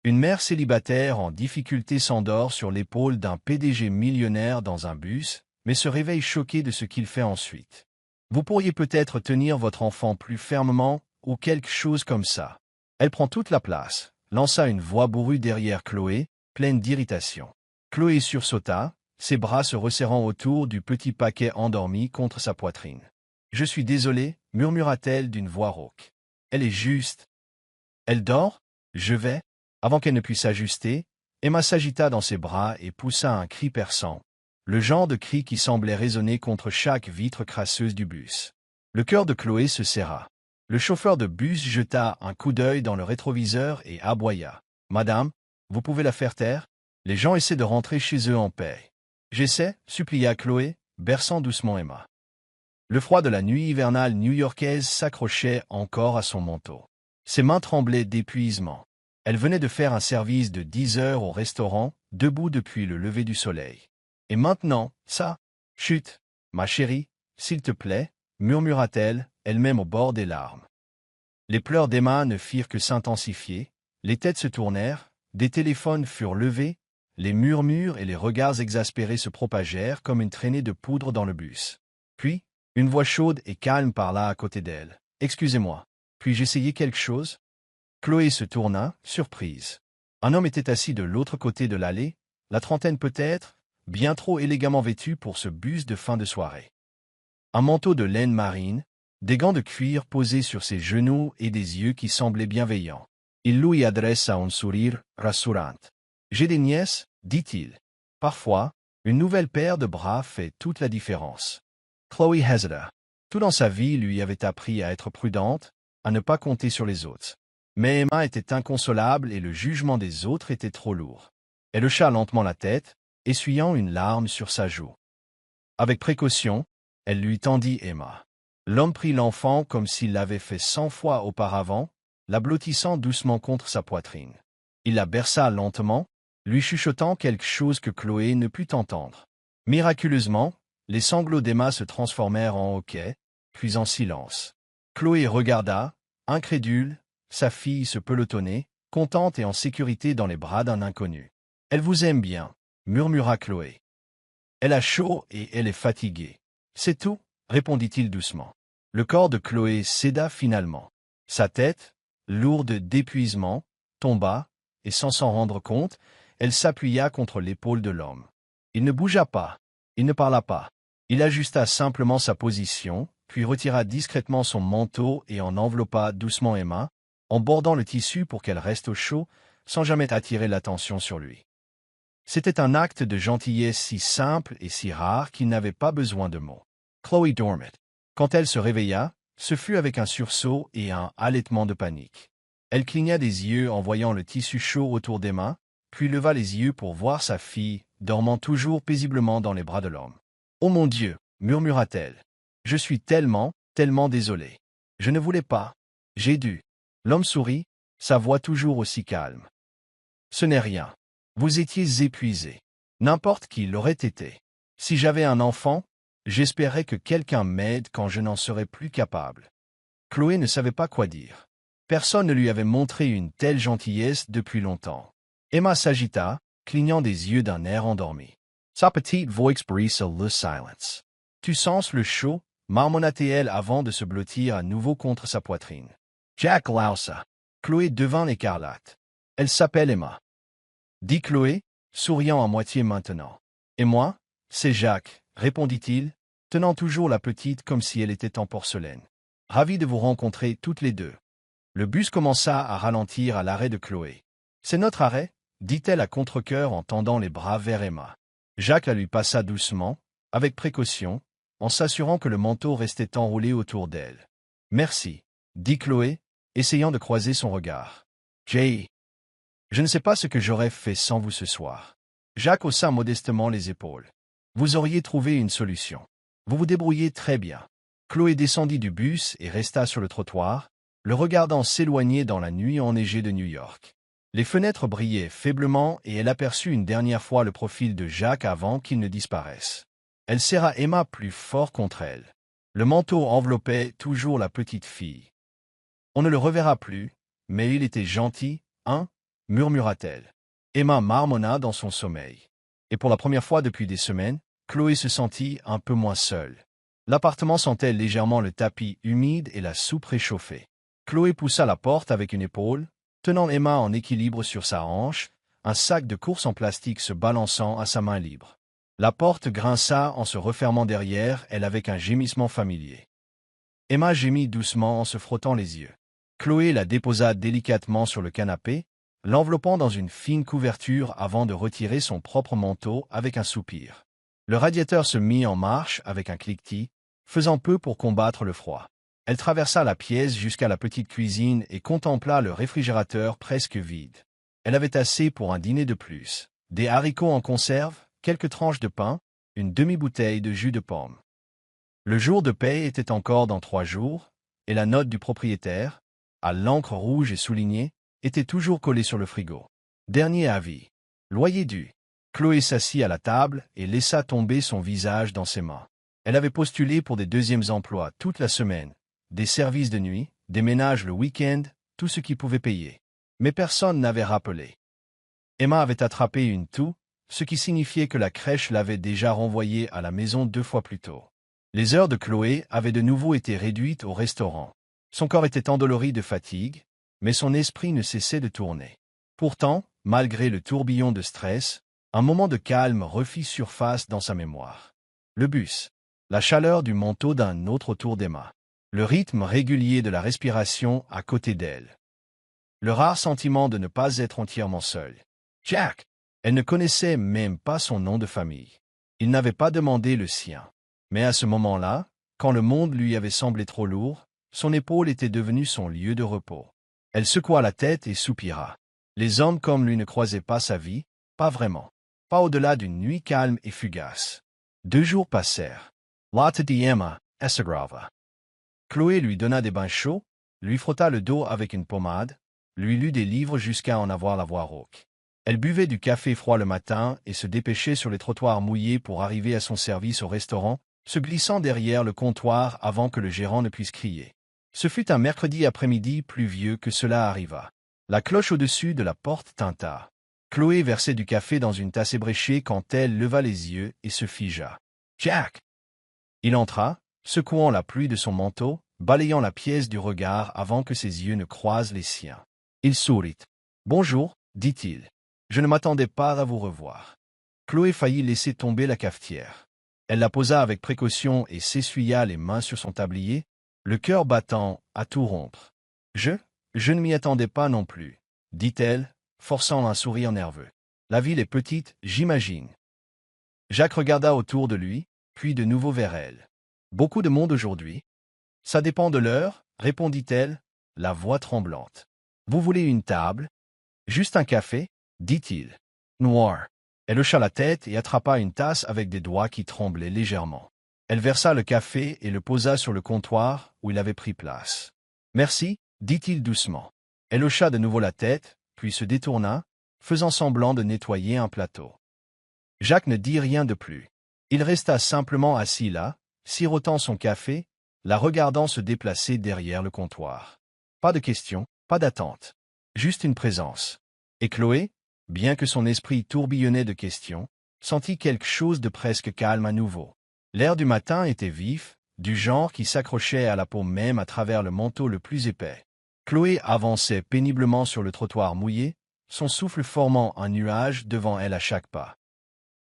Une mère célibataire en difficulté s'endort sur l'épaule d'un PDG millionnaire dans un bus, mais se réveille choquée de ce qu'il fait ensuite. Vous pourriez peut-être tenir votre enfant plus fermement, ou quelque chose comme ça. Elle prend toute la place, lança une voix bourrue derrière Chloé, pleine d'irritation. Chloé sursauta, ses bras se resserrant autour du petit paquet endormi contre sa poitrine. « Je suis désolée, murmura-t-elle d'une voix rauque. Elle est juste. Elle dort? Je vais. Avant qu'elle ne puisse s'ajuster, Emma s'agita dans ses bras et poussa un cri perçant. Le genre de cri qui semblait résonner contre chaque vitre crasseuse du bus. Le cœur de Chloé se serra. Le chauffeur de bus jeta un coup d'œil dans le rétroviseur et aboya. « Madame, vous pouvez la faire taire? Les gens essaient de rentrer chez eux en paix. »« J'essaie, » supplia Chloé, berçant doucement Emma. Le froid de la nuit hivernale new-yorkaise s'accrochait encore à son manteau. Ses mains tremblaient d'épuisement. Elle venait de faire un service de 10 heures au restaurant, debout depuis le lever du soleil. Et maintenant, ça? Chut, ma chérie, s'il te plaît, murmura-t-elle, elle-même au bord des larmes. Les pleurs d'Emma ne firent que s'intensifier, les têtes se tournèrent, des téléphones furent levés, les murmures et les regards exaspérés se propagèrent comme une traînée de poudre dans le bus. Puis, une voix chaude et calme parla à côté d'elle. « Excusez-moi, puis-je essayer quelque chose ?» Chloé se tourna, surprise. Un homme était assis de l'autre côté de l'allée, la trentaine peut-être, bien trop élégamment vêtu pour ce bus de fin de soirée. Un manteau de laine marine, des gants de cuir posés sur ses genoux et des yeux qui semblaient bienveillants. Il lui adressa un sourire rassurant. « J'ai des nièces, dit-il. Parfois, une nouvelle paire de bras fait toute la différence. » Chloé hésita. Tout dans sa vie lui avait appris à être prudente, à ne pas compter sur les autres. Mais Emma était inconsolable et le jugement des autres était trop lourd. Elle hocha lentement la tête, essuyant une larme sur sa joue. Avec précaution, elle lui tendit Emma. L'homme prit l'enfant comme s'il l'avait fait 100 fois auparavant, la blottissant doucement contre sa poitrine. Il la berça lentement, lui chuchotant quelque chose que Chloé ne put entendre. Miraculeusement, les sanglots d'Emma se transformèrent en hoquets, puis en silence. Chloé regarda, incrédule, sa fille se pelotonner, contente et en sécurité dans les bras d'un inconnu. « Elle vous aime bien, » murmura Chloé. « Elle a chaud et elle est fatiguée. »« C'est tout, » répondit-il doucement. Le corps de Chloé céda finalement. Sa tête, lourde d'épuisement, tomba, et sans s'en rendre compte, elle s'appuya contre l'épaule de l'homme. Il ne bougea pas, il ne parla pas. Il ajusta simplement sa position, puis retira discrètement son manteau et en enveloppa doucement Emma, en bordant le tissu pour qu'elle reste au chaud, sans jamais attirer l'attention sur lui. C'était un acte de gentillesse si simple et si rare qu'il n'avait pas besoin de mots. Chloé dormait. Quand elle se réveilla, ce fut avec un sursaut et un halètement de panique. Elle cligna des yeux en voyant le tissu chaud autour d'Emma, puis leva les yeux pour voir sa fille, dormant toujours paisiblement dans les bras de l'homme. « Oh mon Dieu !» murmura-t-elle. « Je suis tellement, tellement désolée. Je ne voulais pas. J'ai dû. » L'homme sourit, sa voix toujours aussi calme. « Ce n'est rien. Vous étiez épuisé. N'importe qui l'aurait été. Si j'avais un enfant, j'espérais que quelqu'un m'aide quand je n'en serais plus capable. » Chloé ne savait pas quoi dire. Personne ne lui avait montré une telle gentillesse depuis longtemps. Emma s'agita, clignant des yeux d'un air endormi. Sa petite voix brisa le silence. « Tu sens le chaud ?» marmonna-t-elle avant de se blottir à nouveau contre sa poitrine. Jack Lausa. Chloé devint écarlate. « Elle s'appelle Emma. » dit Chloé, souriant à moitié maintenant. « Et moi, c'est Jacques, » répondit-il, tenant toujours la petite comme si elle était en porcelaine. « Ravi de vous rencontrer toutes les deux. » Le bus commença à ralentir à l'arrêt de Chloé. « C'est notre arrêt ?» dit-elle à contre-cœur en tendant les bras vers Emma. Jacques la lui passa doucement, avec précaution, en s'assurant que le manteau restait enroulé autour d'elle. « Merci, » dit Chloé, essayant de croiser son regard. « Jay, je ne sais pas ce que j'aurais fait sans vous ce soir. » Jacques haussa modestement les épaules. « Vous auriez trouvé une solution. Vous vous débrouillez très bien. » Chloé descendit du bus et resta sur le trottoir, le regardant s'éloigner dans la nuit enneigée de New York. Les fenêtres brillaient faiblement et elle aperçut une dernière fois le profil de Jacques avant qu'il ne disparaisse. Elle serra Emma plus fort contre elle. Le manteau enveloppait toujours la petite fille. On ne le reverra plus, mais il était gentil, hein? murmura-t-elle. Emma marmonna dans son sommeil. Et pour la première fois depuis des semaines, Chloé se sentit un peu moins seule. L'appartement sentait légèrement le tapis humide et la soupe réchauffée. Chloé poussa la porte avec une épaule, tenant Emma en équilibre sur sa hanche, un sac de course en plastique se balançant à sa main libre. La porte grinça en se refermant derrière elle avec un gémissement familier. Emma gémit doucement en se frottant les yeux. Chloé la déposa délicatement sur le canapé, l'enveloppant dans une fine couverture avant de retirer son propre manteau avec un soupir. Le radiateur se mit en marche avec un cliquetis, faisant peu pour combattre le froid. Elle traversa la pièce jusqu'à la petite cuisine et contempla le réfrigérateur presque vide. Elle avait assez pour un dîner de plus. Des haricots en conserve, quelques tranches de pain, une demi-bouteille de jus de pomme. Le jour de paie était encore dans 3 jours, et la note du propriétaire, à l'encre rouge et soulignée, était toujours collée sur le frigo. Dernier avis. Loyer dû. Chloé s'assit à la table et laissa tomber son visage dans ses mains. Elle avait postulé pour des deuxièmes emplois toute la semaine, des services de nuit, des ménages le week-end, tout ce qui pouvait payer. Mais personne n'avait rappelé. Emma avait attrapé une toux, ce qui signifiait que la crèche l'avait déjà renvoyée à la maison 2 fois plus tôt. Les heures de Chloé avaient de nouveau été réduites au restaurant. Son corps était endolori de fatigue, mais son esprit ne cessait de tourner. Pourtant, malgré le tourbillon de stress, un moment de calme refit surface dans sa mémoire. Le bus, la chaleur du manteau d'un autre autour d'Emma, le rythme régulier de la respiration à côté d'elle. Le rare sentiment de ne pas être entièrement seule. Jack! Elle ne connaissait même pas son nom de famille. Il n'avait pas demandé le sien. Mais à ce moment-là, quand le monde lui avait semblé trop lourd, son épaule était devenue son lieu de repos. Elle secoua la tête et soupira. Les hommes comme lui ne croisaient pas sa vie, pas vraiment. Pas au-delà d'une nuit calme et fugace. 2 jours passèrent. Latte di Emma, s'aggrava. Chloé lui donna des bains chauds, lui frotta le dos avec une pommade, lui lut des livres jusqu'à en avoir la voix rauque. Elle buvait du café froid le matin et se dépêchait sur les trottoirs mouillés pour arriver à son service au restaurant, se glissant derrière le comptoir avant que le gérant ne puisse crier. Ce fut un mercredi après-midi pluvieux que cela arriva. La cloche au-dessus de la porte tinta. Chloé versait du café dans une tasse ébréchée quand elle leva les yeux et se figea. « Jack !» Il entra, secouant la pluie de son manteau, balayant la pièce du regard avant que ses yeux ne croisent les siens. Il sourit. « Bonjour, dit-il. Je ne m'attendais pas à vous revoir. » Chloé faillit laisser tomber la cafetière. Elle la posa avec précaution et s'essuya les mains sur son tablier, le cœur battant à tout rompre. « Je ne m'y attendais pas non plus, » dit-elle, forçant un sourire nerveux. « La ville est petite, j'imagine. » Jacques regarda autour de lui, puis de nouveau vers elle. « Beaucoup de monde aujourd'hui. »« Ça dépend de l'heure, » répondit-elle, la voix tremblante. « Vous voulez une table? »« Juste un café ?» dit-il. Noir. Elle hocha la tête et attrapa une tasse avec des doigts qui tremblaient légèrement. Elle versa le café et le posa sur le comptoir où il avait pris place. « Merci, » dit-il doucement. Elle hocha de nouveau la tête, puis se détourna, faisant semblant de nettoyer un plateau. Jacques ne dit rien de plus. Il resta simplement assis là, sirotant son café, la regardant se déplacer derrière le comptoir. Pas de questions, pas d'attente. Juste une présence. Et Chloé, bien que son esprit tourbillonnait de questions, sentit quelque chose de presque calme à nouveau. L'air du matin était vif, du genre qui s'accrochait à la peau même à travers le manteau le plus épais. Chloé avançait péniblement sur le trottoir mouillé, son souffle formant un nuage devant elle à chaque pas.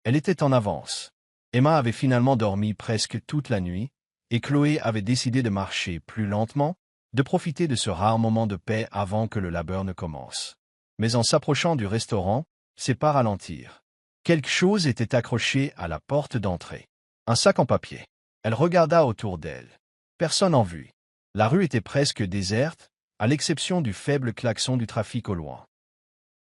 Elle était en avance. Emma avait finalement dormi presque toute la nuit, et Chloé avait décidé de marcher plus lentement, de profiter de ce rare moment de paix avant que le labeur ne commence. Mais en s'approchant du restaurant, ses pas ralentirent. Quelque chose était accroché à la porte d'entrée. Un sac en papier. Elle regarda autour d'elle. Personne en vue. La rue était presque déserte, à l'exception du faible klaxon du trafic au loin.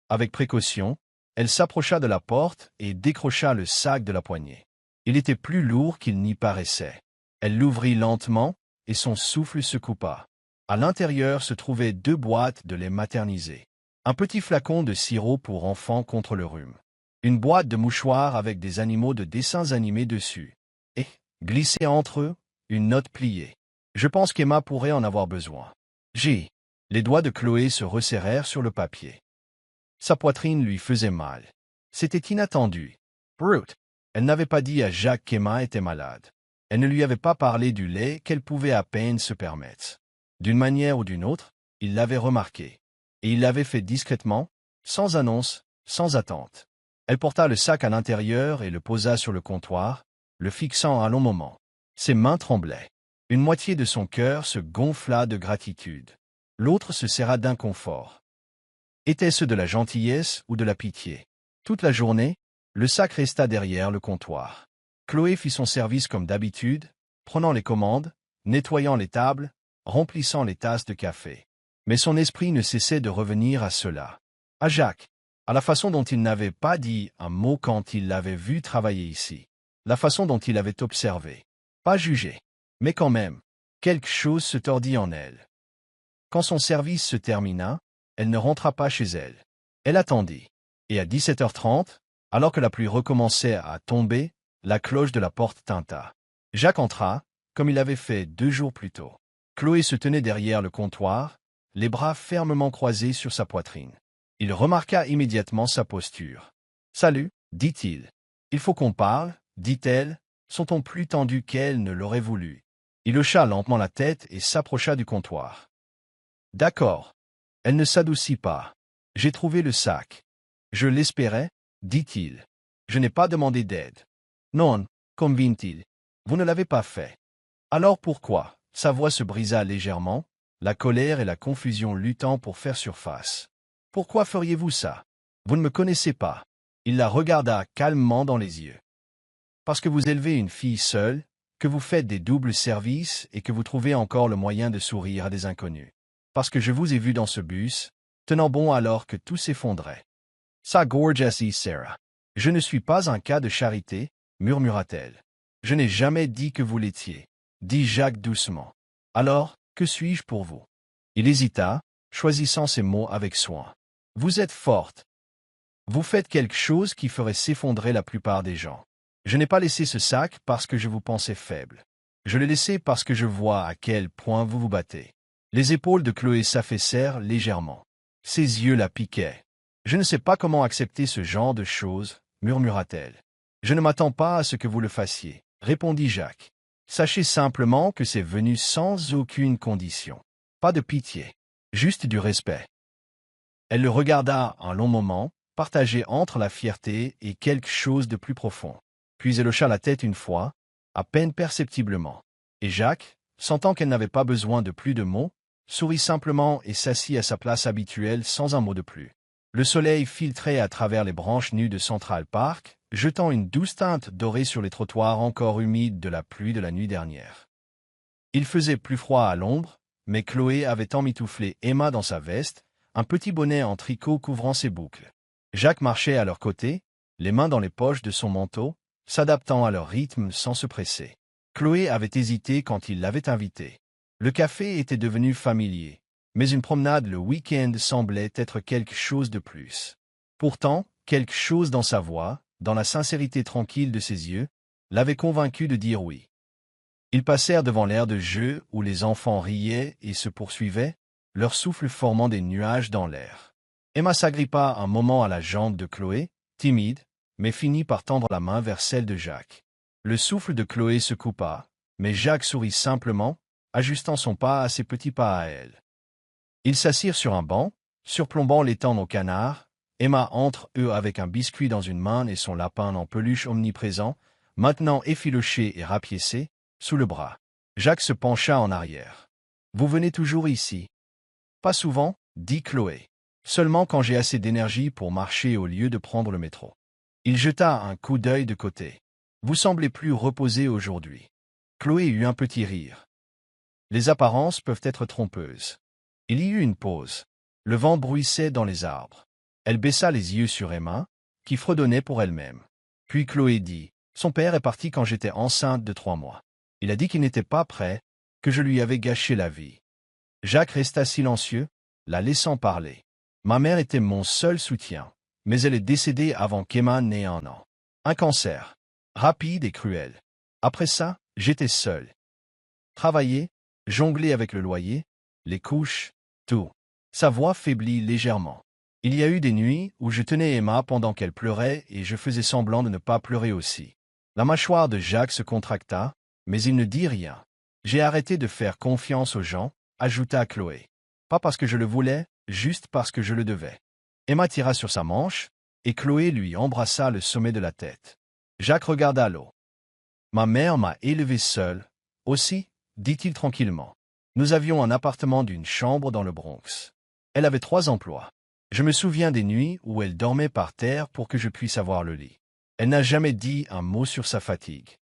Avec précaution, elle s'approcha de la porte et décrocha le sac de la poignée. Il était plus lourd qu'il n'y paraissait. Elle l'ouvrit lentement, et son souffle se coupa. À l'intérieur se trouvaient 2 boîtes de lait maternisé. Un petit flacon de sirop pour enfants contre le rhume. Une boîte de mouchoirs avec des animaux de dessins animés dessus. Et, glissée entre eux, une note pliée. Je pense qu'Emma pourrait en avoir besoin. Les doigts de Chloé se resserrèrent sur le papier. Sa poitrine lui faisait mal. C'était inattendu. Brute. Elle n'avait pas dit à Jacques qu'Emma était malade. Elle ne lui avait pas parlé du lait qu'elle pouvait à peine se permettre. D'une manière ou d'une autre, il l'avait remarqué. Et il l'avait fait discrètement, sans annonce, sans attente. Elle porta le sac à l'intérieur et le posa sur le comptoir, le fixant un long moment. Ses mains tremblaient. Une moitié de son cœur se gonfla de gratitude. L'autre se serra d'inconfort. Était-ce de la gentillesse ou de la pitié? Toute la journée, le sac resta derrière le comptoir. Chloé fit son service comme d'habitude, prenant les commandes, nettoyant les tables, remplissant les tasses de café. Mais son esprit ne cessait de revenir à cela. À Jacques, à la façon dont il n'avait pas dit un mot quand il l'avait vu travailler ici. La façon dont il avait observé. Pas jugé. Mais quand même, quelque chose se tordit en elle. Quand son service se termina, elle ne rentra pas chez elle. Elle attendit. Et à 17h30, alors que la pluie recommençait à tomber, la cloche de la porte tinta. Jacques entra, comme il avait fait 2 jours plus tôt. Chloé se tenait derrière le comptoir, les bras fermement croisés sur sa poitrine. Il remarqua immédiatement sa posture. « Salut, dit-il. Il faut qu'on parle, dit-elle, son ton plus tendu qu'elle ne l'aurait voulu. Il hocha lentement la tête et s'approcha du comptoir. « D'accord. » Elle ne s'adoucit pas. « J'ai trouvé le sac. »« Je l'espérais, dit-il. Je n'ai pas demandé d'aide. »« Non, convint-il. Vous ne l'avez pas fait. »« Alors pourquoi ?» Sa voix se brisa légèrement, la colère et la confusion luttant pour faire surface. « Pourquoi feriez-vous ça? Vous ne me connaissez pas. » Il la regarda calmement dans les yeux. « Parce que vous élevez une fille seule, que vous faites des doubles services et que vous trouvez encore le moyen de sourire à des inconnus. Parce que je vous ai vu dans ce bus, tenant bon alors que tout s'effondrait. »« Ça gorgeous, Sarah. Je ne suis pas un cas de charité, murmura-t-elle. Je n'ai jamais dit que vous l'étiez, dit Jacques doucement. Alors, que suis-je pour vous? Il hésita, choisissant ses mots avec soin. Vous êtes forte. Vous faites quelque chose qui ferait s'effondrer la plupart des gens. Je n'ai pas laissé ce sac parce que je vous pensais faible. Je l'ai laissé parce que je vois à quel point vous vous battez. Les épaules de Chloé s'affaissèrent légèrement. Ses yeux la piquaient. Je ne sais pas comment accepter ce genre de choses, murmura-t-elle. Je ne m'attends pas à ce que vous le fassiez, répondit Jacques. Sachez simplement que c'est venu sans aucune condition. Pas de pitié. Juste du respect. Elle le regarda un long moment, partagé entre la fierté et quelque chose de plus profond. Puis elle hocha la tête une fois, à peine perceptiblement. Et Jacques, sentant qu'elle n'avait pas besoin de plus de mots, sourit simplement et s'assit à sa place habituelle sans un mot de plus. Le soleil filtrait à travers les branches nues de Central Park, jetant une douce teinte dorée sur les trottoirs encore humides de la pluie de la nuit dernière. Il faisait plus froid à l'ombre, mais Chloé avait emmitouflé Emma dans sa veste, un petit bonnet en tricot couvrant ses boucles. Jacques marchait à leur côté, les mains dans les poches de son manteau, s'adaptant à leur rythme sans se presser. Chloé avait hésité quand il l'avait invitée. Le café était devenu familier, mais une promenade le week-end semblait être quelque chose de plus. Pourtant, quelque chose dans sa voix, dans la sincérité tranquille de ses yeux, l'avait convaincu de dire oui. Ils passèrent devant l'aire de jeu où les enfants riaient et se poursuivaient, leur souffle formant des nuages dans l'air. Emma s'agrippa un moment à la jambe de Chloé, timide, mais finit par tendre la main vers celle de Jacques. Le souffle de Chloé se coupa, mais Jacques sourit simplement, ajustant son pas à ses petits pas à elle. Ils s'assirent sur un banc, surplombant l'étang au canard, Emma entre eux avec un biscuit dans une main et son lapin en peluche omniprésent, maintenant effiloché et rapiécé, sous le bras. Jacques se pencha en arrière. « Vous venez toujours ici ?»« Pas souvent, » dit Chloé. « Seulement quand j'ai assez d'énergie pour marcher au lieu de prendre le métro. » Il jeta un coup d'œil de côté. « Vous semblez plus reposé aujourd'hui. » Chloé eut un petit rire. « Les apparences peuvent être trompeuses. » Il y eut une pause. Le vent bruissait dans les arbres. Elle baissa les yeux sur Emma, qui fredonnait pour elle-même. Puis Chloé dit, « Son père est parti quand j'étais enceinte de 3 mois. Il a dit qu'il n'était pas prêt, que je lui avais gâché la vie. » Jacques resta silencieux, la laissant parler. « Ma mère était mon seul soutien, mais elle est décédée avant qu'Emma n'ait 1 an. Un cancer. Rapide et cruel. Après ça, j'étais seul. Travailler, jongler avec le loyer, les couches, tout. » Sa voix faiblit légèrement. Il y a eu des nuits où je tenais Emma pendant qu'elle pleurait et je faisais semblant de ne pas pleurer aussi. La mâchoire de Jacques se contracta, mais il ne dit rien. J'ai arrêté de faire confiance aux gens, ajouta Chloé. Pas parce que je le voulais, juste parce que je le devais. Emma tira sur sa manche, et Chloé lui embrassa le sommet de la tête. Jacques regarda l'eau. Ma mère m'a élevé seule, aussi, dit-il tranquillement. Nous avions un appartement d'une chambre dans le Bronx. Elle avait 3 emplois. Je me souviens des nuits où elle dormait par terre pour que je puisse avoir le lit. Elle n'a jamais dit un mot sur sa fatigue.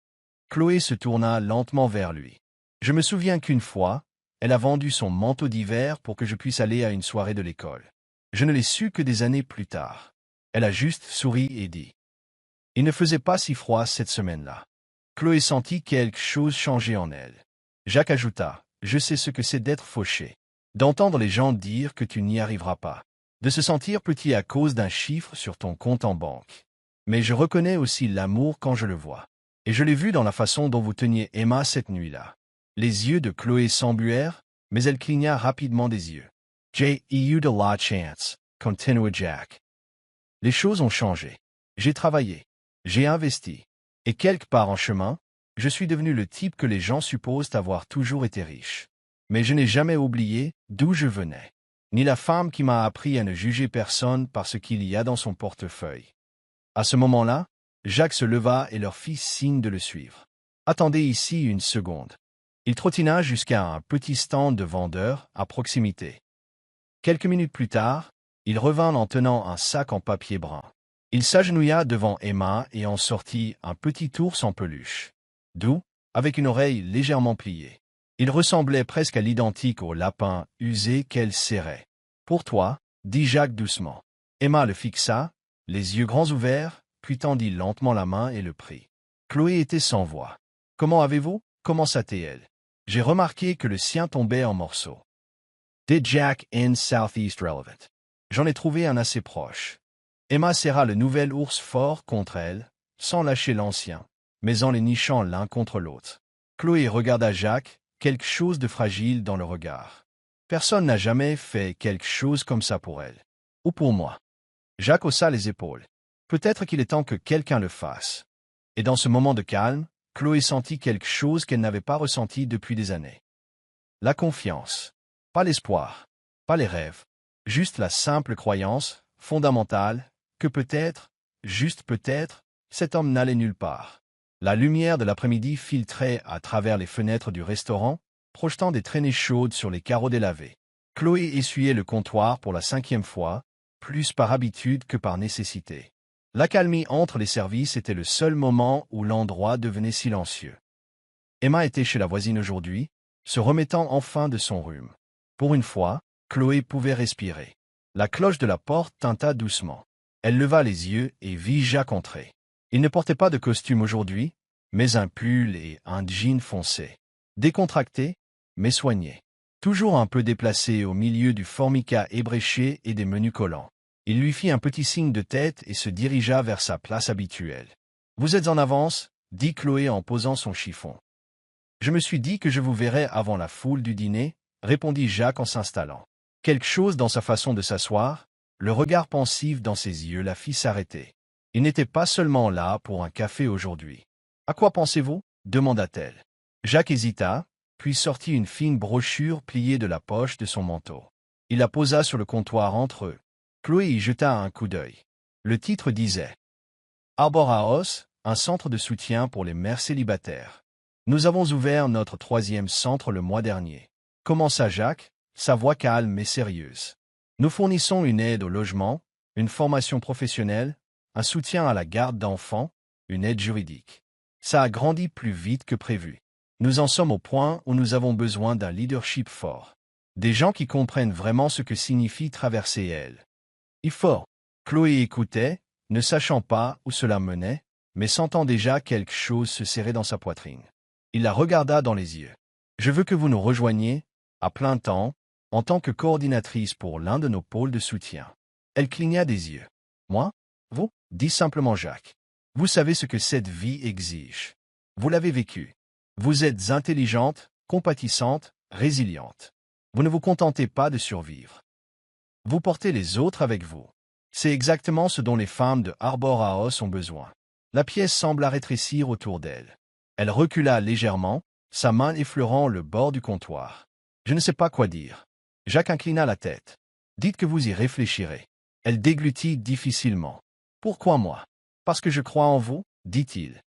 Chloé se tourna lentement vers lui. Je me souviens qu'une fois, elle a vendu son manteau d'hiver pour que je puisse aller à une soirée de l'école. Je ne l'ai su que des années plus tard. Elle a juste souri et dit. Il ne faisait pas si froid cette semaine-là. Chloé sentit quelque chose changer en elle. Jacques ajouta, je sais ce que c'est d'être fauché. D'entendre les gens dire que tu n'y arriveras pas. De se sentir petit à cause d'un chiffre sur ton compte en banque. Mais je reconnais aussi l'amour quand je le vois. Et je l'ai vu dans la façon dont vous teniez Emma cette nuit-là. Les yeux de Chloé s'embuèrent, mais elle cligna rapidement des yeux. J'ai eu de la chance, continua Jack. Les choses ont changé. J'ai travaillé. J'ai investi. Et quelque part en chemin, je suis devenu le type que les gens supposent avoir toujours été riche. Mais je n'ai jamais oublié d'où je venais. Ni la femme qui m'a appris à ne juger personne par ce qu'il y a dans son portefeuille. À ce moment-là, Jacques se leva et leur fit signe de le suivre. Attendez ici une seconde. Il trottina jusqu'à un petit stand de vendeur à proximité. Quelques minutes plus tard, il revint en tenant un sac en papier brun. Il s'agenouilla devant Emma et en sortit un petit ours en peluche. Doux, avec une oreille légèrement pliée. Il ressemblait presque à l'identique au lapin usé qu'elle serrait. Pour toi, dit Jacques doucement. Emma le fixa, les yeux grands ouverts, puis tendit lentement la main et le prit. Chloé était sans voix. Comment avez-vous? Commença-t-elle. J'ai remarqué que le sien tombait en morceaux. Did Jack in Southeast Relevant. J'en ai trouvé un assez proche. Emma serra le nouvel ours fort contre elle, sans lâcher l'ancien, mais en les nichant l'un contre l'autre. Chloé regarda Jacques, quelque chose de fragile dans le regard. Personne n'a jamais fait quelque chose comme ça pour elle. Ou pour moi. Jacques haussa les épaules. Peut-être qu'il est temps que quelqu'un le fasse. Et dans ce moment de calme, Chloé sentit quelque chose qu'elle n'avait pas ressenti depuis des années. La confiance. Pas l'espoir. Pas les rêves. Juste la simple croyance, fondamentale, que peut-être, juste peut-être, cet homme n'allait nulle part. La lumière de l'après-midi filtrait à travers les fenêtres du restaurant, projetant des traînées chaudes sur les carreaux délavés. Chloé essuyait le comptoir pour la 5e fois, plus par habitude que par nécessité. L'accalmie entre les services était le seul moment où l'endroit devenait silencieux. Emma était chez la voisine aujourd'hui, se remettant enfin de son rhume. Pour une fois, Chloé pouvait respirer. La cloche de la porte tinta doucement. Elle leva les yeux et vit Jacques entrer. Il ne portait pas de costume aujourd'hui, mais un pull et un jean foncé. Décontracté, mais soigné. Toujours un peu déplacé au milieu du formica ébréché et des menus collants. Il lui fit un petit signe de tête et se dirigea vers sa place habituelle. « Vous êtes en avance » dit Chloé en posant son chiffon. « Je me suis dit que je vous verrais avant la foule du dîner » répondit Jacques en s'installant. Quelque chose dans sa façon de s'asseoir, le regard pensif dans ses yeux la fit s'arrêter. Il n'était pas seulement là pour un café aujourd'hui. « À quoi pensez-vous » demanda-t-elle. Jacques hésita, puis sortit une fine brochure pliée de la poche de son manteau. Il la posa sur le comptoir entre eux. Chloé y jeta un coup d'œil. Le titre disait « Arbor House, un centre de soutien pour les mères célibataires. Nous avons ouvert notre 3e centre le mois dernier. » Commença Jacques, sa voix calme mais sérieuse. Nous fournissons une aide au logement, une formation professionnelle, un soutien à la garde d'enfants, une aide juridique. Ça a grandi plus vite que prévu. Nous en sommes au point où nous avons besoin d'un leadership fort. Des gens qui comprennent vraiment ce que signifie traverser elle. Il faut. Chloé écoutait, ne sachant pas où cela menait, mais sentant déjà quelque chose se serrer dans sa poitrine. Il la regarda dans les yeux. « Je veux que vous nous rejoigniez, à plein temps, en tant que coordinatrice pour l'un de nos pôles de soutien. » Elle cligna des yeux. « Moi? Vous? » dit simplement Jacques. « Vous savez ce que cette vie exige. Vous l'avez vécu. Vous êtes intelligente, compatissante, résiliente. Vous ne vous contentez pas de survivre. Vous portez les autres avec vous. C'est exactement ce dont les femmes de Harbor House ont besoin. La pièce sembla rétrécir autour d'elle. Elle recula légèrement, sa main effleurant le bord du comptoir. Je ne sais pas quoi dire. Jacques inclina la tête. Dites que vous y réfléchirez. Elle déglutit difficilement. Pourquoi moi? Parce que je crois en vous, dit-il.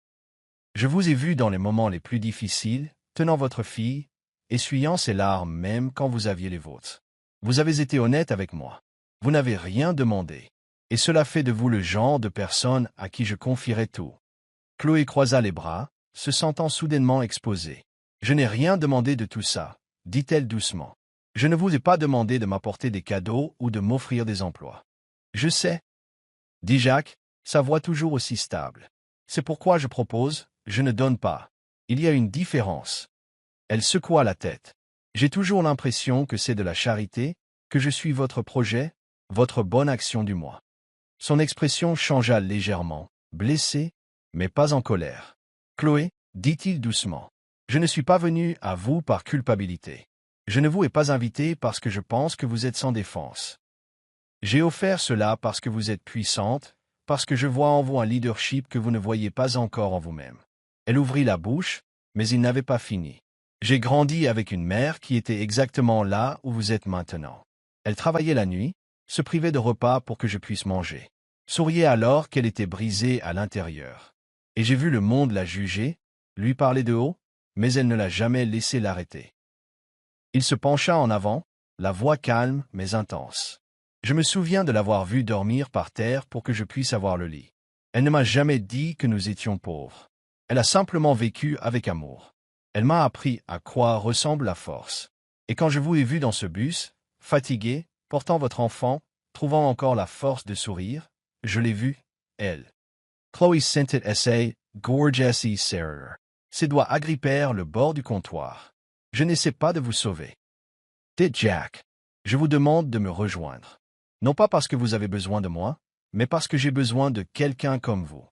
Je vous ai vu dans les moments les plus difficiles, tenant votre fille, essuyant ses larmes même quand vous aviez les vôtres. Vous avez été honnête avec moi. Vous n'avez rien demandé. Et cela fait de vous le genre de personne à qui je confierais tout. Chloé croisa les bras, se sentant soudainement exposée. Je n'ai rien demandé de tout ça, dit-elle doucement. Je ne vous ai pas demandé de m'apporter des cadeaux ou de m'offrir des emplois. Je sais, dit Jacques, sa voix toujours aussi stable. C'est pourquoi je propose, je ne donne pas. Il y a une différence. Elle secoua la tête. J'ai toujours l'impression que c'est de la charité, que je suis votre projet, votre bonne action du mois. Son expression changea légèrement, blessée, mais pas en colère. Chloé, dit-il doucement, je ne suis pas venu à vous par culpabilité. Je ne vous ai pas invité parce que je pense que vous êtes sans défense. J'ai offert cela parce que vous êtes puissante, parce que je vois en vous un leadership que vous ne voyez pas encore en vous-même. Elle ouvrit la bouche, mais il n'avait pas fini. J'ai grandi avec une mère qui était exactement là où vous êtes maintenant. Elle travaillait la nuit, se privait de repas pour que je puisse manger. Souriait alors qu'elle était brisée à l'intérieur. Et j'ai vu le monde la juger, lui parler de haut, mais elle ne l'a jamais laissé l'arrêter. Il se pencha en avant, la voix calme mais intense. Je me souviens de l'avoir vue dormir par terre pour que je puisse avoir le lit. Elle ne m'a jamais dit que nous étions pauvres. Elle a simplement vécu avec amour. Elle m'a appris à quoi ressemble la force. Et quand je vous ai vu dans ce bus, fatigué, portant votre enfant, trouvant encore la force de sourire, je l'ai vue, elle. Chloé sentit essay, gorgeously serrure. Ses doigts agrippèrent le bord du comptoir. Je n'essaie pas de vous sauver. Dit Jack. Je vous demande de me rejoindre. Non pas parce que vous avez besoin de moi, mais parce que j'ai besoin de quelqu'un comme vous.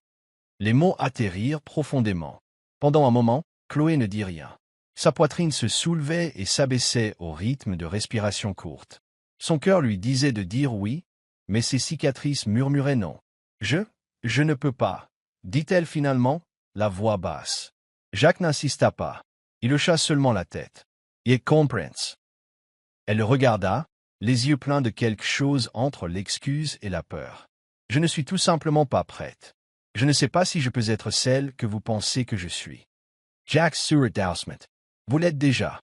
Les mots atterrirent profondément. Pendant un moment, Chloé ne dit rien. Sa poitrine se soulevait et s'abaissait au rythme de respiration courte. Son cœur lui disait de dire oui, mais ses cicatrices murmuraient non. Je ne peux pas, dit-elle finalement, la voix basse. Jacques n'insista pas. Il hocha seulement la tête. Il comprends. Elle le regarda, les yeux pleins de quelque chose entre l'excuse et la peur. Je ne suis tout simplement pas prête. Je ne sais pas si je peux être celle que vous pensez que je suis. Jack sourit doucement. Vous l'êtes déjà.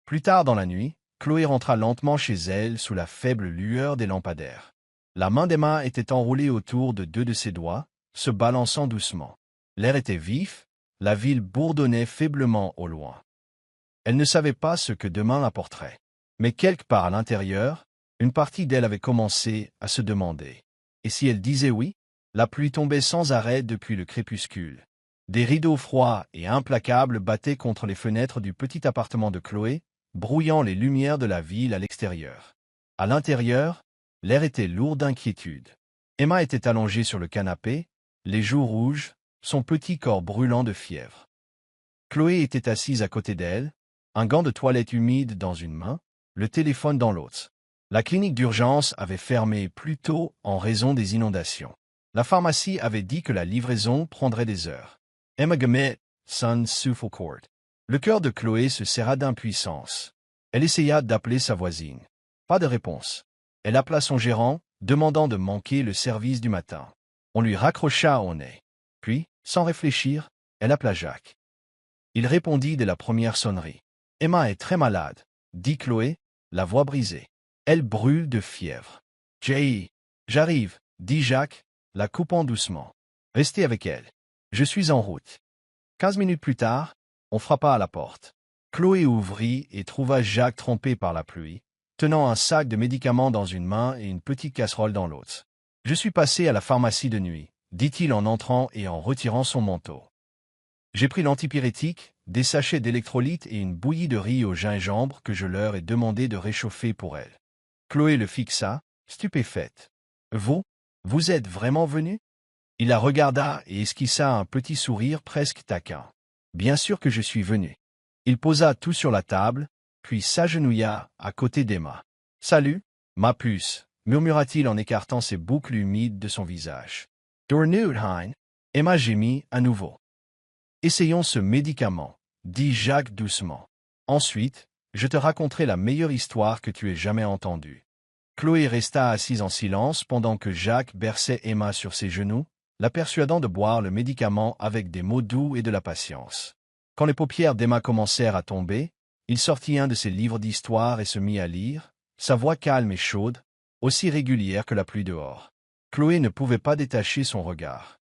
Plus tard dans la nuit, Chloé rentra lentement chez elle sous la faible lueur des lampadaires. La main d'Emma était enroulée autour de deux de ses doigts, se balançant doucement. L'air était vif, la ville bourdonnait faiblement au loin. Elle ne savait pas ce que demain apporterait. Mais quelque part à l'intérieur, une partie d'elle avait commencé à se demander. Et si elle disait oui? La pluie tombait sans arrêt depuis le crépuscule. Des rideaux froids et implacables battaient contre les fenêtres du petit appartement de Chloé, brouillant les lumières de la ville à l'extérieur. À l'intérieur, l'air était lourd d'inquiétude. Emma était allongée sur le canapé, les joues rouges, son petit corps brûlant de fièvre. Chloé était assise à côté d'elle, un gant de toilette humide dans une main, le téléphone dans l'autre. La clinique d'urgence avait fermé plus tôt en raison des inondations. La pharmacie avait dit que la livraison prendrait des heures. Emma Gamet, son souffle court. Le cœur de Chloé se serra d'impuissance. Elle essaya d'appeler sa voisine. Pas de réponse. Elle appela son gérant, demandant de manquer le service du matin. On lui raccrocha au nez. Puis, sans réfléchir, elle appela Jacques. Il répondit dès la première sonnerie. Emma est très malade, dit Chloé, la voix brisée. Elle brûle de fièvre. J'arrive, dit Jacques, la coupant doucement. Restez avec elle. Je suis en route. 15 minutes plus tard, on frappa à la porte. Chloé ouvrit et trouva Jacques trempé par la pluie, tenant un sac de médicaments dans une main et une petite casserole dans l'autre. Je suis passé à la pharmacie de nuit, dit-il en entrant et en retirant son manteau. J'ai pris l'antipyrétique, des sachets d'électrolytes et une bouillie de riz au gingembre que je leur ai demandé de réchauffer pour elle. Chloé le fixa, stupéfaite. Vous êtes vraiment venu? Il la regarda et esquissa un petit sourire presque taquin. Bien sûr que je suis venu. Il posa tout sur la table, puis s'agenouilla à côté d'Emma. Salut, ma puce, murmura-t-il en écartant ses boucles humides de son visage. Dornudheim, Emma gémit à nouveau. Essayons ce médicament, dit Jacques doucement. Ensuite, je te raconterai la meilleure histoire que tu aies jamais entendue. Chloé resta assise en silence pendant que Jacques berçait Emma sur ses genoux, la persuadant de boire le médicament avec des mots doux et de la patience. Quand les paupières d'Emma commencèrent à tomber, il sortit un de ses livres d'histoire et se mit à lire, sa voix calme et chaude, aussi régulière que la pluie dehors. Chloé ne pouvait pas détacher son regard.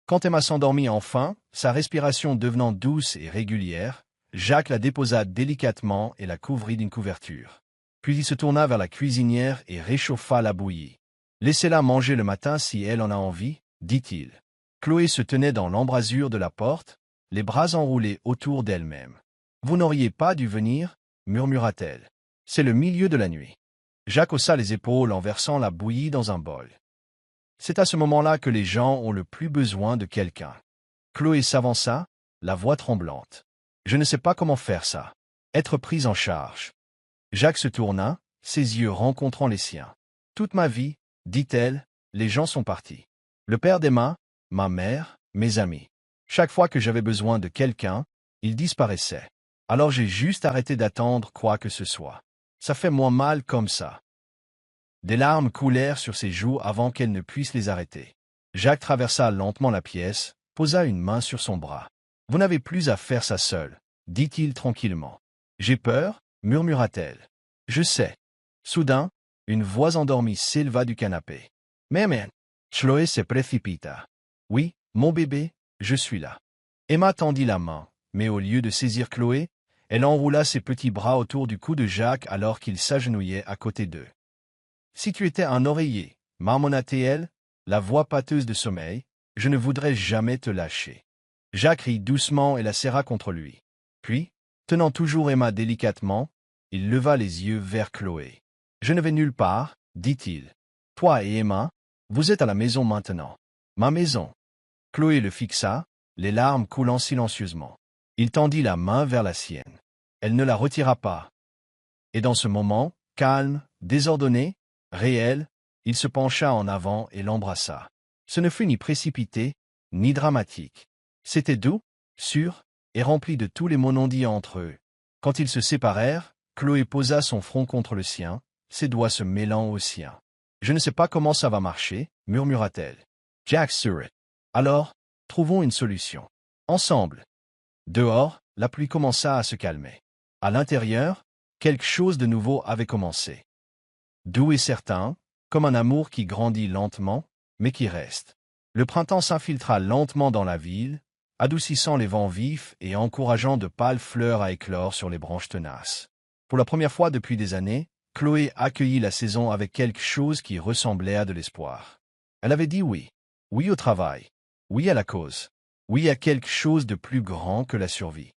Quand Emma s'endormit enfin, sa respiration devenant douce et régulière, Jacques la déposa délicatement et la couvrit d'une couverture. Puis il se tourna vers la cuisinière et réchauffa la bouillie. « Laissez-la manger le matin si elle en a envie, » dit-il. Chloé se tenait dans l'embrasure de la porte, les bras enroulés autour d'elle-même. « Vous n'auriez pas dû venir, » murmura-t-elle. « C'est le milieu de la nuit. » Jacques haussa les épaules en versant la bouillie dans un bol. C'est à ce moment-là que les gens ont le plus besoin de quelqu'un. Chloé s'avança, la voix tremblante. « Je ne sais pas comment faire ça. Être prise en charge. » Jacques se tourna, ses yeux rencontrant les siens. « Toute ma vie, dit-elle, les gens sont partis. Le père d'Emma, ma mère, mes amis. Chaque fois que j'avais besoin de quelqu'un, ils disparaissaient. Alors j'ai juste arrêté d'attendre quoi que ce soit. Ça fait moins mal comme ça. » Des larmes coulèrent sur ses joues avant qu'elle ne puisse les arrêter. Jacques traversa lentement la pièce, posa une main sur son bras. « Vous n'avez plus à faire ça seul, » dit-il tranquillement. « J'ai peur, » murmura-t-elle. « Je sais. » Soudain, une voix endormie s'éleva du canapé. « Maman !» Chloé se précipita. « Oui, mon bébé, je suis là. » Emma tendit la main, mais au lieu de saisir Chloé, elle enroula ses petits bras autour du cou de Jacques alors qu'il s'agenouillait à côté d'eux. « Si tu étais un oreiller, » marmonna-t-elle, la voix pâteuse de sommeil, « je ne voudrais jamais te lâcher. » Jacques rit doucement et la serra contre lui. Puis, tenant toujours Emma délicatement, il leva les yeux vers Chloé. « Je ne vais nulle part, » dit-il. « Toi et Emma, vous êtes à la maison maintenant. Ma maison. » Chloé le fixa, les larmes coulant silencieusement. Il tendit la main vers la sienne. Elle ne la retira pas. Et dans ce moment, calme, désordonné, réel, il se pencha en avant et l'embrassa. Ce ne fut ni précipité, ni dramatique. C'était doux, sûr, et rempli de tous les mots non dits entre eux. Quand ils se séparèrent, Chloé posa son front contre le sien, ses doigts se mêlant aux siens. « Je ne sais pas comment ça va marcher, » murmura-t-elle. Jacques sourit. « Alors, trouvons une solution. Ensemble. » Dehors, la pluie commença à se calmer. À l'intérieur, quelque chose de nouveau avait commencé. Doux et certain, comme un amour qui grandit lentement, mais qui reste. Le printemps s'infiltra lentement dans la ville, adoucissant les vents vifs et encourageant de pâles fleurs à éclore sur les branches tenaces. Pour la première fois depuis des années, Chloé accueillit la saison avec quelque chose qui ressemblait à de l'espoir. Elle avait dit oui. Oui au travail. Oui à la cause. Oui à quelque chose de plus grand que la survie.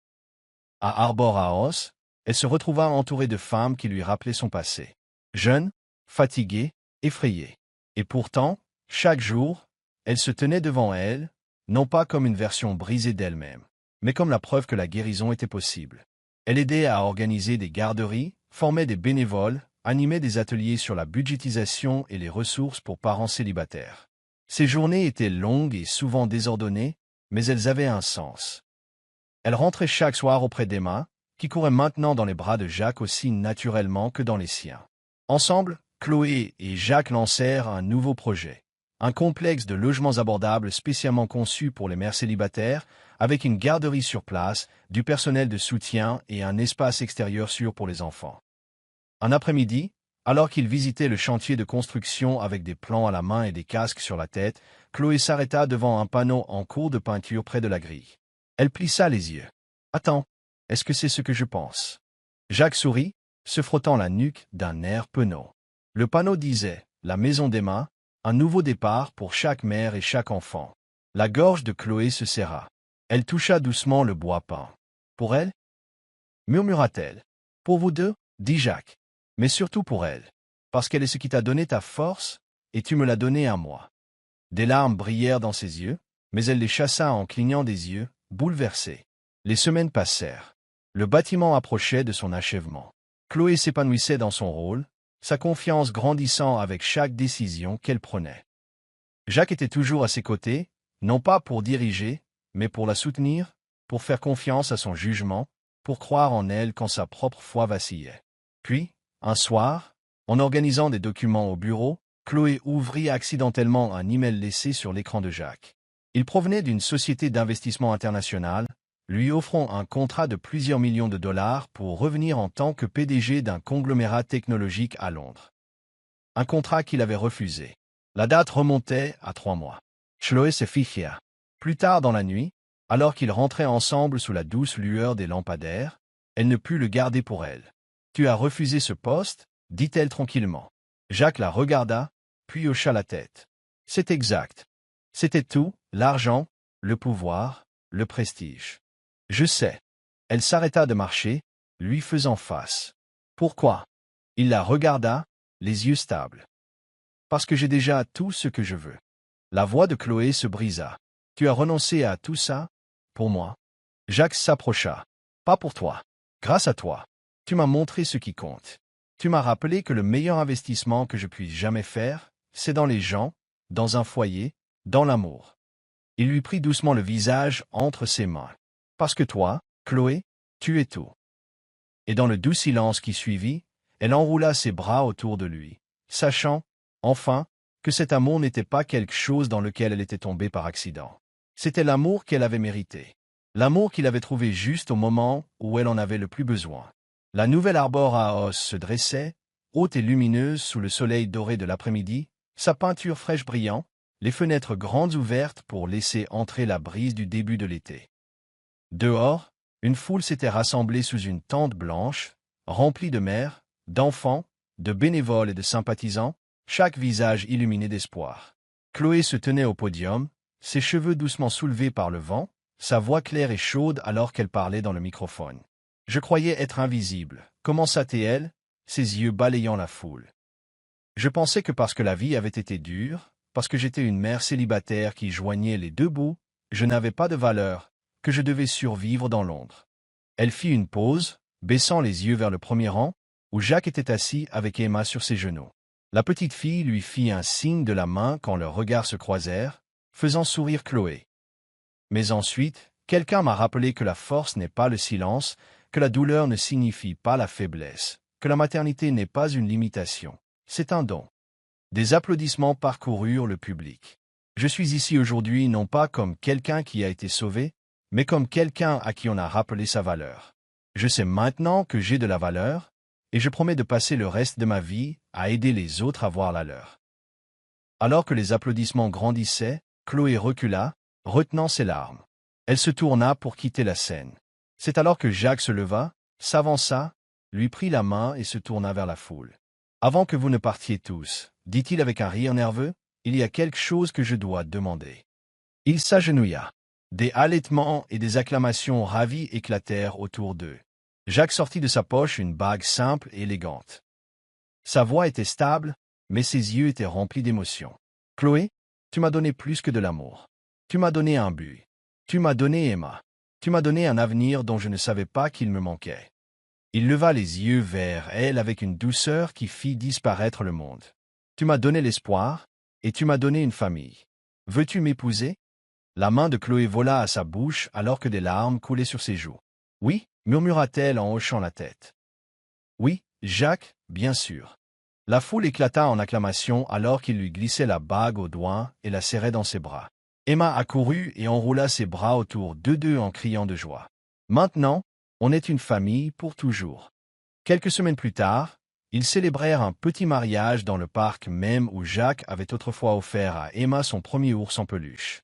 À Arbor House, elle se retrouva entourée de femmes qui lui rappelaient son passé. Jeune, fatiguée, effrayée. Et pourtant, chaque jour, elle se tenait devant elle, non pas comme une version brisée d'elle-même, mais comme la preuve que la guérison était possible. Elle aidait à organiser des garderies, formait des bénévoles, animait des ateliers sur la budgétisation et les ressources pour parents célibataires. Ces journées étaient longues et souvent désordonnées, mais elles avaient un sens. Elle rentrait chaque soir auprès d'Emma, qui courait maintenant dans les bras de Jacques aussi naturellement que dans les siens. Ensemble, Chloé et Jacques lancèrent un nouveau projet. Un complexe de logements abordables spécialement conçu pour les mères célibataires, avec une garderie sur place, du personnel de soutien et un espace extérieur sûr pour les enfants. Un après-midi, alors qu'ils visitaient le chantier de construction avec des plans à la main et des casques sur la tête, Chloé s'arrêta devant un panneau en cours de peinture près de la grille. Elle plissa les yeux. « Attends, est-ce que c'est ce que je pense ?» Jacques sourit, se frottant la nuque d'un air penaud. Le panneau disait « La maison d'Emma, un nouveau départ pour chaque mère et chaque enfant. » La gorge de Chloé se serra. Elle toucha doucement le bois peint. « Pour elle ?» murmura-t-elle. « Pour vous deux ?» dit Jacques. « Mais surtout pour elle. Parce qu'elle est ce qui t'a donné ta force, et tu me l'as donné à moi. » Des larmes brillèrent dans ses yeux, mais elle les chassa en clignant des yeux, bouleversée. Les semaines passèrent. Le bâtiment approchait de son achèvement. Chloé s'épanouissait dans son rôle, sa confiance grandissant avec chaque décision qu'elle prenait. Jacques était toujours à ses côtés, non pas pour diriger, mais pour la soutenir, pour faire confiance à son jugement, pour croire en elle quand sa propre foi vacillait. Puis, un soir, en organisant des documents au bureau, Chloé ouvrit accidentellement un email laissé sur l'écran de Jacques. Il provenait d'une société d'investissement internationale, lui offrant un contrat de plusieurs millions de dollars pour revenir en tant que PDG d'un conglomérat technologique à Londres. Un contrat qu'il avait refusé. La date remontait à 3 mois. Chloé se fit fière. Plus tard dans la nuit, alors qu'ils rentraient ensemble sous la douce lueur des lampadaires, elle ne put le garder pour elle. « Tu as refusé ce poste ?» dit-elle tranquillement. Jacques la regarda, puis hocha la tête. C'est exact. C'était tout, l'argent, le pouvoir, le prestige. Je sais. Elle s'arrêta de marcher, lui faisant face. Pourquoi? Il la regarda, les yeux stables. Parce que j'ai déjà tout ce que je veux. La voix de Chloé se brisa. Tu as renoncé à tout ça? Pour moi. Jacques s'approcha. Pas pour toi. Grâce à toi. Tu m'as montré ce qui compte. Tu m'as rappelé que le meilleur investissement que je puisse jamais faire, c'est dans les gens, dans un foyer, dans l'amour. Il lui prit doucement le visage entre ses mains. Parce que toi, Chloé, tu es tout. Et dans le doux silence qui suivit, elle enroula ses bras autour de lui, sachant, enfin, que cet amour n'était pas quelque chose dans lequel elle était tombée par accident. C'était l'amour qu'elle avait mérité. L'amour qu'il avait trouvé juste au moment où elle en avait le plus besoin. La nouvelle arbore à os se dressait, haute et lumineuse sous le soleil doré de l'après-midi, sa peinture fraîche brillant, les fenêtres grandes ouvertes pour laisser entrer la brise du début de l'été. Dehors, une foule s'était rassemblée sous une tente blanche, remplie de mères, d'enfants, de bénévoles et de sympathisants, chaque visage illuminé d'espoir. Chloé se tenait au podium, ses cheveux doucement soulevés par le vent, sa voix claire et chaude alors qu'elle parlait dans le microphone. Je croyais être invisible, commença-t-elle, ses yeux balayant la foule. Je pensais que parce que la vie avait été dure, parce que j'étais une mère célibataire qui joignait les deux bouts, je n'avais pas de valeur, que je devais survivre dans Londres. Elle fit une pause, baissant les yeux vers le premier rang, où Jacques était assis avec Emma sur ses genoux. La petite fille lui fit un signe de la main quand leurs regards se croisèrent, faisant sourire Chloé. Mais ensuite, quelqu'un m'a rappelé que la force n'est pas le silence, que la douleur ne signifie pas la faiblesse, que la maternité n'est pas une limitation, c'est un don. Des applaudissements parcoururent le public. Je suis ici aujourd'hui non pas comme quelqu'un qui a été sauvé, mais comme quelqu'un à qui on a rappelé sa valeur. Je sais maintenant que j'ai de la valeur, et je promets de passer le reste de ma vie à aider les autres à voir la leur. Alors que les applaudissements grandissaient, Chloé recula, retenant ses larmes. Elle se tourna pour quitter la scène. C'est alors que Jacques se leva, s'avança, lui prit la main et se tourna vers la foule. « Avant que vous ne partiez tous, dit-il avec un rire nerveux, il y a quelque chose que je dois demander. » Il s'agenouilla. Des halètements et des acclamations ravies éclatèrent autour d'eux. Jacques sortit de sa poche une bague simple et élégante. Sa voix était stable, mais ses yeux étaient remplis d'émotion. « Chloé, tu m'as donné plus que de l'amour. Tu m'as donné un but. Tu m'as donné Emma. Tu m'as donné un avenir dont je ne savais pas qu'il me manquait. » Il leva les yeux vers elle avec une douceur qui fit disparaître le monde. « Tu m'as donné l'espoir, et tu m'as donné une famille. Veux-tu m'épouser ?» La main de Chloé vola à sa bouche alors que des larmes coulaient sur ses joues. « Oui, » murmura-t-elle en hochant la tête. « Oui, Jacques, bien sûr. » La foule éclata en acclamations alors qu'il lui glissait la bague au doigt et la serrait dans ses bras. Emma accourut et enroula ses bras autour d'eux deux en criant de joie. Maintenant, on est une famille pour toujours. Quelques semaines plus tard, ils célébrèrent un petit mariage dans le parc même où Jacques avait autrefois offert à Emma son premier ours en peluche.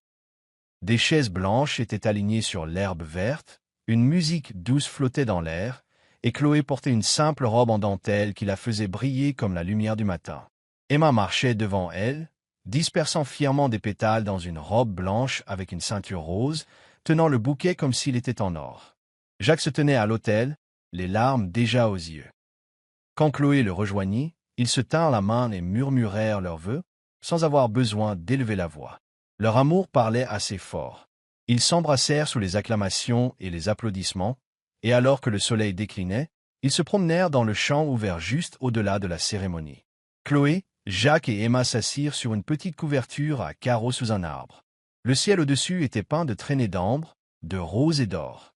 Des chaises blanches étaient alignées sur l'herbe verte, une musique douce flottait dans l'air, et Chloé portait une simple robe en dentelle qui la faisait briller comme la lumière du matin. Emma marchait devant elle, dispersant fièrement des pétales dans une robe blanche avec une ceinture rose, tenant le bouquet comme s'il était en or. Jacques se tenait à l'autel, les larmes déjà aux yeux. Quand Chloé le rejoignit, ils se tinrent la main et murmurèrent leurs vœux, sans avoir besoin d'élever la voix. Leur amour parlait assez fort. Ils s'embrassèrent sous les acclamations et les applaudissements, et alors que le soleil déclinait, Ils se promenèrent dans le champ ouvert juste au-delà de la cérémonie. Chloé, Jacques et Emma s'assirent sur une petite couverture à carreaux sous un arbre. Le ciel au-dessus était peint de traînées d'ambre, de rose et d'or.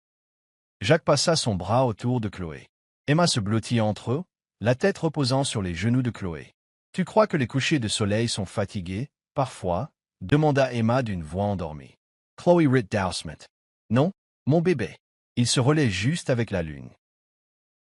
Jacques passa son bras autour de Chloé. Emma se blottit entre eux, la tête reposant sur les genoux de Chloé. « Tu crois que les couchers de soleil sont fatigués, parfois ?» demanda Emma d'une voix endormie. Chloé rit doucement. « Non, mon bébé. Il se relaie juste avec la lune. »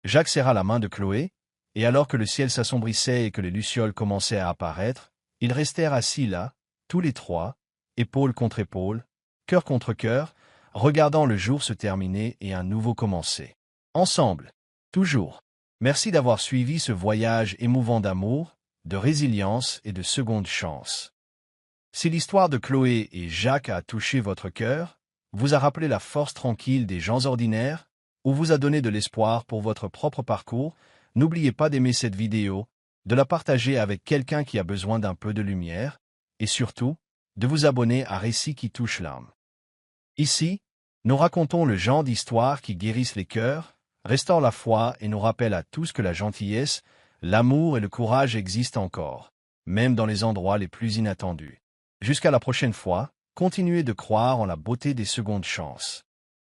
Jacques serra la main de Chloé, et alors que le ciel s'assombrissait et que les lucioles commençaient à apparaître, ils restèrent assis là, tous les trois, épaule contre épaule, cœur contre cœur, regardant le jour se terminer et un nouveau commencer. Ensemble, toujours. Merci d'avoir suivi ce voyage émouvant d'amour, de résilience et de seconde chance. Si l'histoire de Chloé et Jacques a touché votre cœur, vous a rappelé la force tranquille des gens ordinaires, ou vous a donné de l'espoir pour votre propre parcours, n'oubliez pas d'aimer cette vidéo, de la partager avec quelqu'un qui a besoin d'un peu de lumière, et surtout, de vous abonner à Récits qui touchent l'âme. Ici, nous racontons le genre d'histoires qui guérissent les cœurs, restaurent la foi et nous rappellent à tous que la gentillesse, l'amour et le courage existent encore, même dans les endroits les plus inattendus. Jusqu'à la prochaine fois, continuez de croire en la beauté des secondes chances.